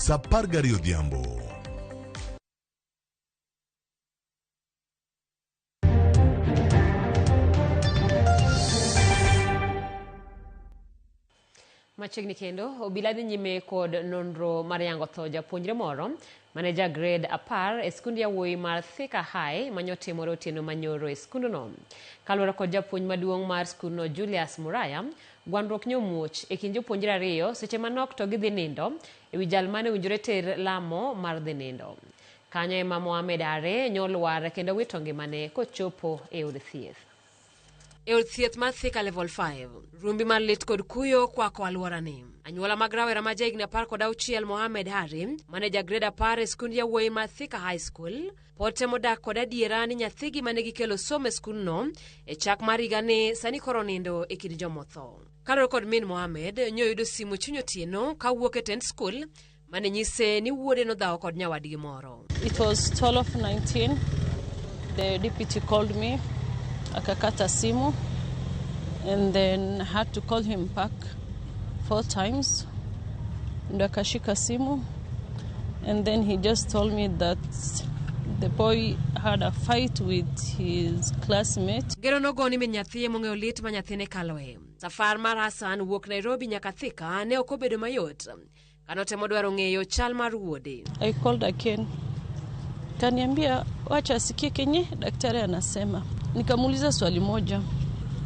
Sapargari Odhiambo. Machegni kendo obila dhi nyime kod nonro mar yango tho japuonjre moro manager grade 10 e skund yawuoyi mar Thika High manyotimore otieno manyoro e skundno. Kaluwore kod japuonj maduong' mar skundno Julius Muraya, gwandruok nyomuoch e kind jopuonjre ariyo seche manok to gidhi nindo e wi jal mane winjore ter lamo mar dhi nindo. Kanyo ema Mohamed Are nyolwar kendo wito ngimane kochopo e od thieth. E od thieth mar Thika level 5, rumbi mar lit kod kuyo kwako alworani. Anyuola mag rawera ma jahigni 16 Mohamed Hari, manager grade 10 e skund yawuoyi mar Thika High School, pod temo dak kod adiera ni nyathigi mane gikelo somo e skundno e chak mar higani sani koro nindo e kind jomotho. Kaluwore kod min Mohamed, nyoyudo simu chuny otieno kawuok e tend skul mane nyise ni wuode nodhawo kod nyawadgi moro. It was 12:19. The deputy called me. Akakata simu, and then I had to call him back 4 times. Ndo akashika simu, and then he just told me that the boy had a fight with his classmate. Gero nogoni min nyathi mong'eyo lit ma nyathine kaloe. Safar mar Hassan wuok Nairobi nyaka Thika ne ok obedo mayot. Kanotemo dwaro ng'eyo chal mar wuode. I called again. Kaniambia wacha asikie kenye daktari anasema. Nikamuuliza swali moja.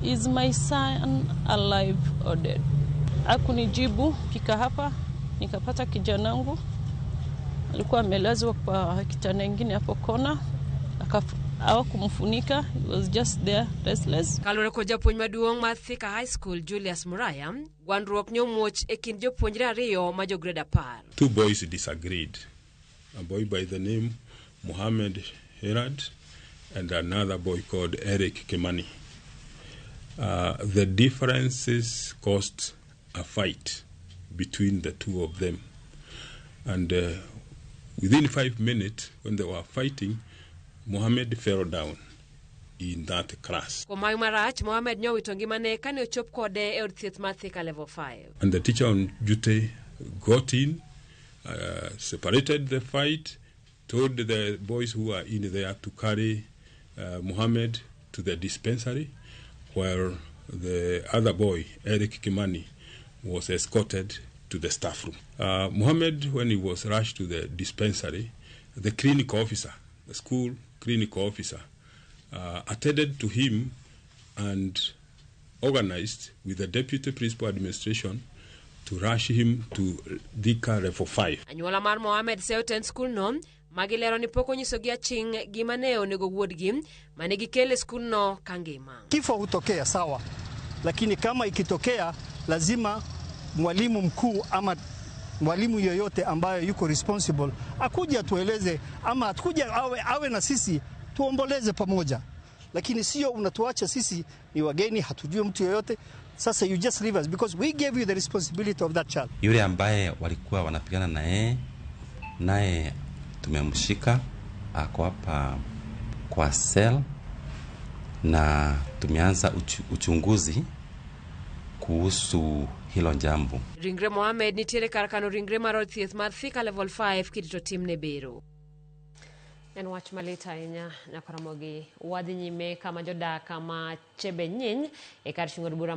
Is my son alive or dead? Hakunijibu. Fika hapa nikapata kijanangu. Alikuwa amelazwa kwa kitanda kingine hapo kona. Hawakumfunika. He was just there restless. Kaluwore kod japuonj maduong' mar Thika High School Julius Muraya, gwandruok nyomuoch e kind jopuonjre ariyo ma jo grade 10. 2 boys disagreed. A boy by the name Mohamed Herad and another boy called Eric Kimani. The differences caused a fight between the two of them. And within 5 minutes, when they were fighting, Mohamed fell down in that class. Kumayo marach, Mohamed nyowito ngimane kane ochop kode e od thieth mar Thika level 5. And the teacher on duty got in, separated the fight, told the boys who were in there to carry Mohamed to the dispensary, while the other boy, Eric Kimani, was escorted to the staff room. Mohamed, when he was rushed to the dispensary, the clinic officer, the school clinic officer, attended to him and organized with the deputy principal administration to rush him to Thika level 5. Anyuola mar Mohamed Seoten School no magilero ni poko nyiso gi aching gima ne onego wuodgi mane gikele skul no kangima. Kifo hutokea sawa, lakini kama ikitokea lazima mwalimu mkuu ama mwalimu yoyote ambaye yuko responsible akuja tueleze, ama akuja awe na sisi tuomboleze pamoja, lakini sio unatuacha sisi ni wageni, hatujui mtu yoyote. Sasa you just leave us because we gave you the responsibility of that child. Yule ambaye walikuwa wanapigana naye tumemshika, ako hapa kwa cell na tumeanza uchunguzi kuhusu hilo jambo. Ringre Mohamed nitiere karakano ringre mar od thieth mar Thika level 5 kirito timne bero. En wach malita inya nyakaramogi wadhi nyime kama jodak kama chebe nyiny e kar chung'od bura